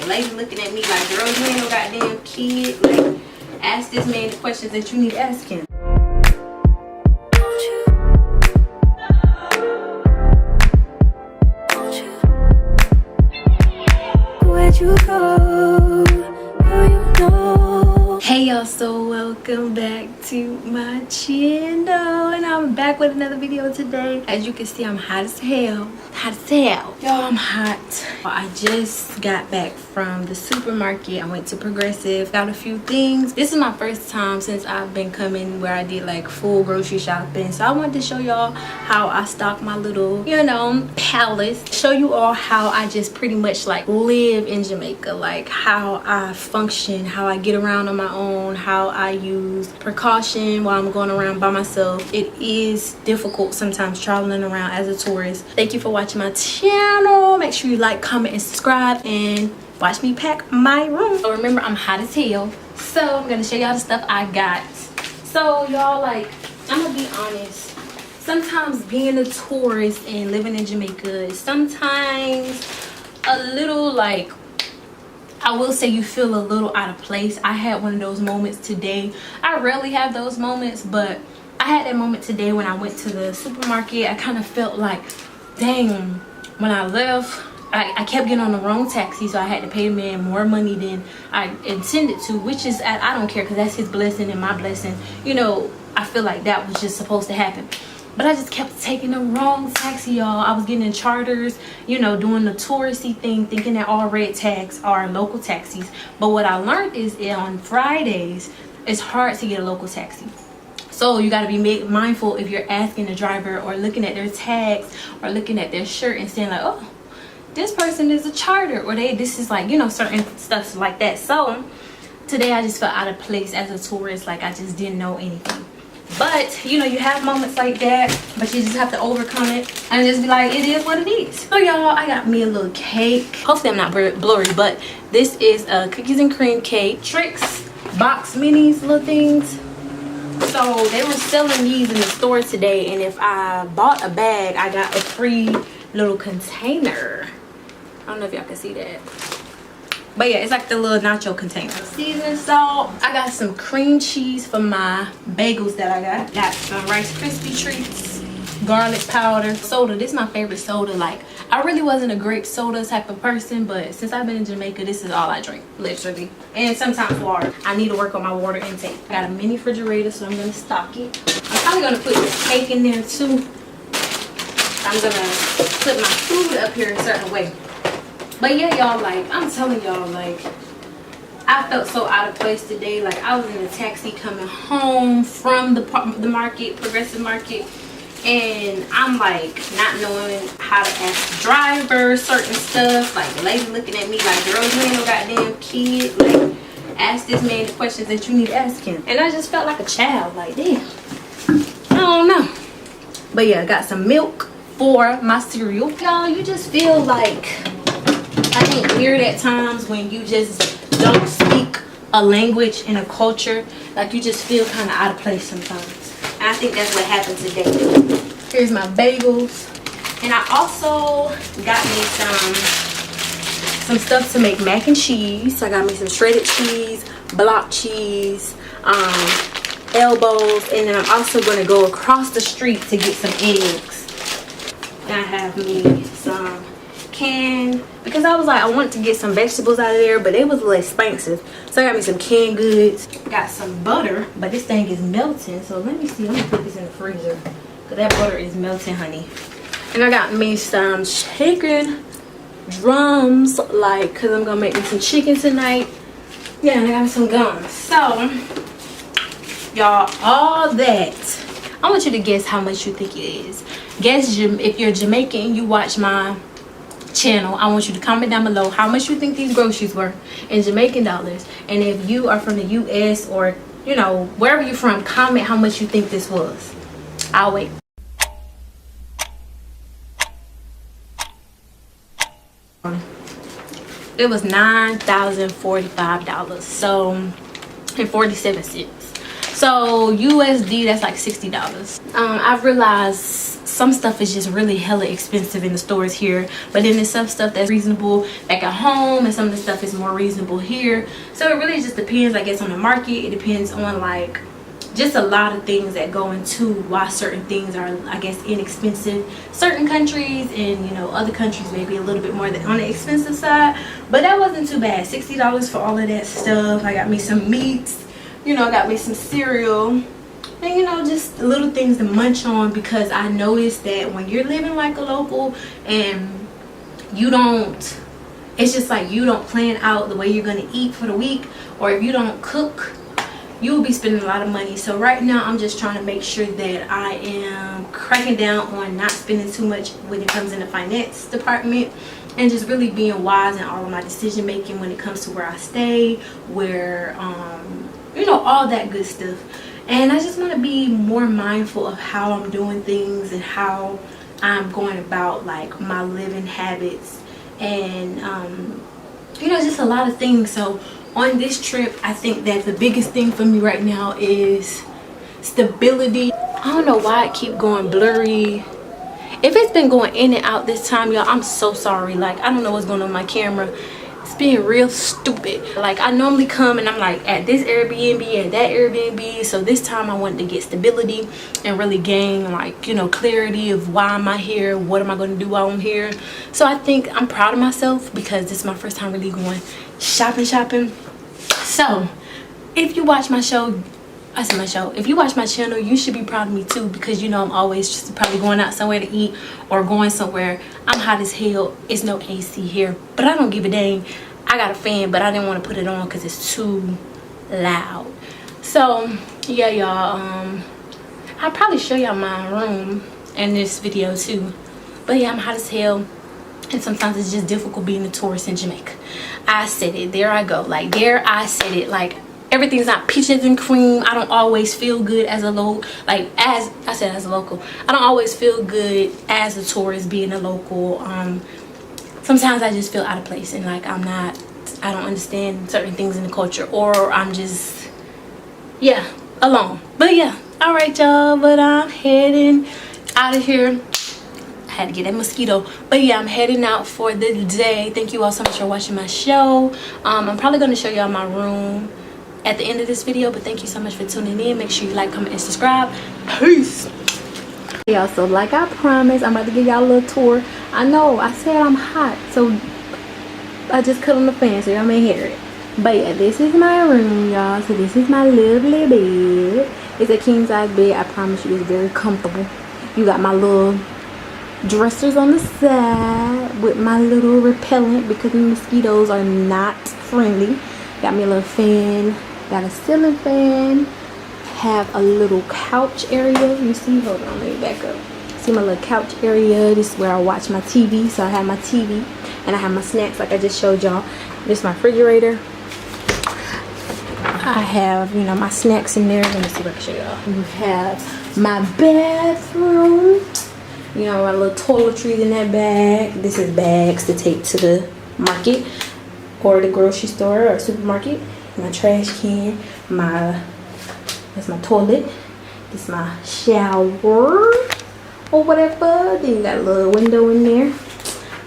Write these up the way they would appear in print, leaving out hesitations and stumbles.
lady looking at me like, girl, you ain't no goddamn kid. Like, ask this man the questions that you need to ask him. Where'd you go? Girl, you know. Hey y'all, so welcome back to my channel, and I'm back with another video today. As you can see, I'm hot as hell. Y'all, I'm hot. I just got back from the supermarket. I went to Progressive, got a few things. This is my first time since I've been coming where I did like full grocery shopping, so I wanted to show y'all how I stock my little, you know, palace. Show you all how I just pretty much like live in Jamaica, like how I function, how I get around on my own, how I use precaution while I'm going around by myself. It is difficult sometimes traveling around as a tourist. Thank you for watching my channel. Make sure you like, comment, and subscribe, and watch me pack my room. So remember, I'm hot as hell, so I'm gonna show y'all the stuff I got. So y'all, like, I'm gonna be honest, sometimes being a tourist and living in Jamaica is sometimes a little, like, I will say you feel a little out of place. I had one of those moments today. I rarely have those moments, but I had that moment today when I went to the supermarket. I kind of felt like, dang, when I left, I kept getting on the wrong taxi, so I had to pay the man more money than I intended to, which is, I don't care, because that's his blessing and my blessing. You know, I feel like that was just supposed to happen. But I just kept taking the wrong taxi, y'all. I was getting in charters, you know, doing the touristy thing, thinking that all red tags are local taxis. But what I learned is on Fridays, it's hard to get a local taxi. So you got to be mindful if you're asking the driver or looking at their tags or looking at their shirt and saying like, oh, this person is a charter, or this is like, you know, certain stuff like that. So today I just felt out of place as a tourist, like I just didn't know anything. But you know, you have moments like that, but you just have to overcome it and just be like, it is what it is. So y'all, I got me a little cake. Hopefully I'm not blurry, but this is a cookies and cream cake. Tricks box minis, little things. So they were selling these in the store today, and if I bought a bag, I got a free little container. I don't know if y'all can see that, but yeah, it's like the little nacho container. Seasoned salt. I got some cream cheese for my bagels that I got. Got some Rice Krispie treats, garlic powder, soda. This is my favorite soda. Like, I really wasn't a grape soda type of person, but since I've been in Jamaica, this is all I drink, literally. And sometimes water. I need to work on my water intake. I got a mini refrigerator, so I'm gonna stock it. I'm probably gonna put this cake in there too. I'm gonna put my food up here a certain way. But yeah, y'all, like, I'm telling y'all, like, I felt so out of place today. Like, I was in a taxi coming home from the market, Progressive Market, and I'm like not knowing how to ask the driver certain stuff. Like, the lady looking at me like, girl, you ain't no goddamn kid. Like, ask this man the questions that you need to ask him. And I just felt like a child. Like, damn, I don't know. But yeah, I got some milk for my cereal. Y'all, you just feel like, I think, weird at times when you just don't speak a language in a culture. Like, you just feel kind of out of place sometimes. And I think that's what happened today. Here's my bagels. And I also got me some stuff to make mac and cheese. So I got me some shredded cheese, block cheese, elbows. And then I'm also going to go across the street to get some eggs. And I have me some canned, because I was like, I wanted to get some vegetables out of there, but it was a little expensive. So I got me some canned goods. Got some butter, but this thing is melting. So let me see. I'm gonna put this in the freezer, because that butter is melting, honey. And I got me some chicken drums, like, because I'm gonna make me some chicken tonight. Yeah, and I got me some gum. So y'all, all that, I want you to guess how much you think it is. Guess, if you're Jamaican, you watch my channel, I want you to comment down below how much you think these groceries were in Jamaican dollars. And if you are from the US, or, you know, wherever you're from, comment how much you think this was. I'll wait. It was $9,045, so, and 47 cents. So USD, that's like $60. I've realized some stuff is just really hella expensive in the stores here, but then there's some stuff that's reasonable back at home, and some of the stuff is more reasonable here. So it really just depends, I guess, on the market. It depends on like just a lot of things that go into why certain things are, I guess, inexpensive. Certain countries and, you know, other countries maybe a little bit more on the expensive side, but that wasn't too bad. $60 for all of that stuff. I got me some meats, you know, I got me some cereal, and, you know, just little things to munch on, because I noticed that when you're living like a local and you don't, it's just like you don't plan out the way you're going to eat for the week, or if you don't cook, you will be spending a lot of money. So right now I'm just trying to make sure that I am cracking down on not spending too much when it comes in the finance department, and just really being wise in all of my decision making when it comes to where I stay, where you know, all that good stuff. And I just want to be more mindful of how I'm doing things and how I'm going about like my living habits, and you know, just a lot of things. So on this trip, I think that the biggest thing for me right now is stability. I don't know why it keep going blurry. If it's been going in and out this time, y'all, I'm so sorry. Like, I don't know what's going on with my camera. It's being real stupid. Like, I normally come and I'm like at this Airbnb and that Airbnb. So this time I wanted to get stability and really gain, like, you know, clarity of why am I here? What am I going to do while I'm here? So I think I'm proud of myself, because this is my first time really going shopping. So if you watch my show, if you watch my channel, you should be proud of me too, because you know I'm always just probably going out somewhere to eat or going somewhere. I'm hot as hell. It's no AC here, but I don't give a dang. I got a fan, but I didn't want to put it on because it's too loud. So yeah, y'all, I'll probably show y'all my room in this video too. But yeah, I'm hot as hell, and sometimes it's just difficult being a tourist in Jamaica. I said it, there I go, like there I said it, like everything's not peaches and cream. I don't always feel good as a local, like as I said, as a local, I don't always feel good as a tourist being a local. Sometimes I just feel out of place, and like I don't understand certain things in the culture, or I'm just, yeah, alone. But yeah, all right y'all, but I'm heading out of here. I had to get that mosquito, but yeah, I'm heading out for the day. Thank you all so much for watching my show. I'm probably going to show y'all my room at the end of this video, but thank you so much for tuning in. Make sure you like, comment, and subscribe. Peace. Y'all, so like I promised, I'm about to give y'all a little tour. I know I said I'm hot, so I just cut on the fan so y'all may hear it. But yeah, this is my room, y'all. So this is my lovely bed. It's a king size bed. I promise you, it's very comfortable. You got my little dressers on the side with my little repellent, because the mosquitoes are not friendly. Got me a little fan, got a ceiling fan, have a little couch area. You see, hold on, let me back up. See my little couch area. This is where I watch my TV. So I have my TV and I have my snacks like I just showed y'all. This is my refrigerator. I have, you know, my snacks in there. Let me see if I can show y'all. You have my bathroom. You know, my little toiletries in that bag. This is bags to take to the market or the grocery store or supermarket. My trash can, that's my toilet. This is my shower or whatever. Then you got a little window in there.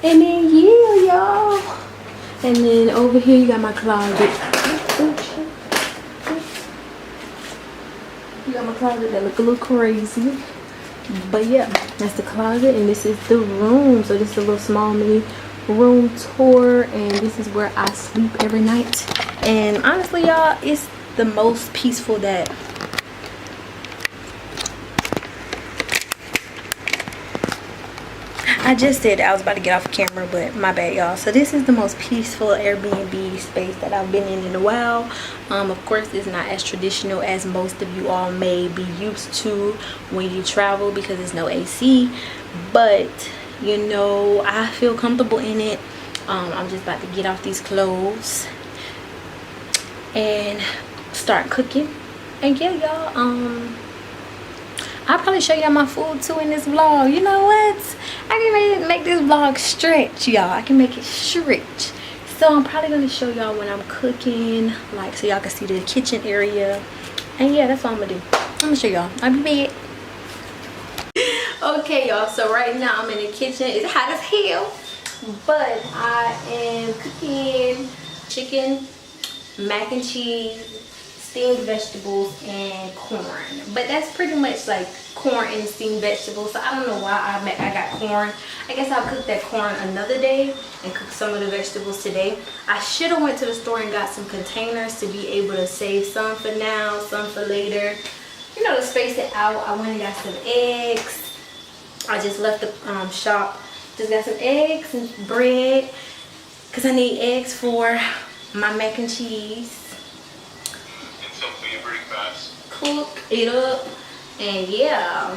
And then yeah, y'all. And then over here you got my closet. You got my closet that look a little crazy. But yeah, that's the closet, and this is the room. So this is a little small mini room tour, and this is where I sleep every night. And honestly y'all, it's the most peaceful that I just said I was about to get off camera, but my bad y'all. So this is the most peaceful Airbnb space that I've been in a while. Of course it's not as traditional as most of you all may be used to when you travel, because there's no AC, but you know, I feel comfortable in it. I'm just about to get off these clothes and start cooking. And yeah y'all, I'll probably show y'all my food too in this vlog. You know what, I can really make this vlog stretch, y'all. I can make it stretch. So I'm probably going to show y'all when I'm cooking, like, so y'all can see the kitchen area. And yeah, that's what I'm gonna do. I'm gonna show y'all. I'll be back. Okay, y'all, so right now I'm in the kitchen. It's hot as hell, but I am cooking chicken, mac and cheese, steamed vegetables, and corn. But that's pretty much like corn and steamed vegetables, so I don't know why I got corn. I guess I'll cook that corn another day and cook some of the vegetables today. I should have went to the store and got some containers to be able to save some for now, some for later, you know, to space it out. I went and got some eggs. I just left the shop, just got some eggs and bread because I need eggs for my mac and cheese. And some for your breakfast. Cook it up, and yeah,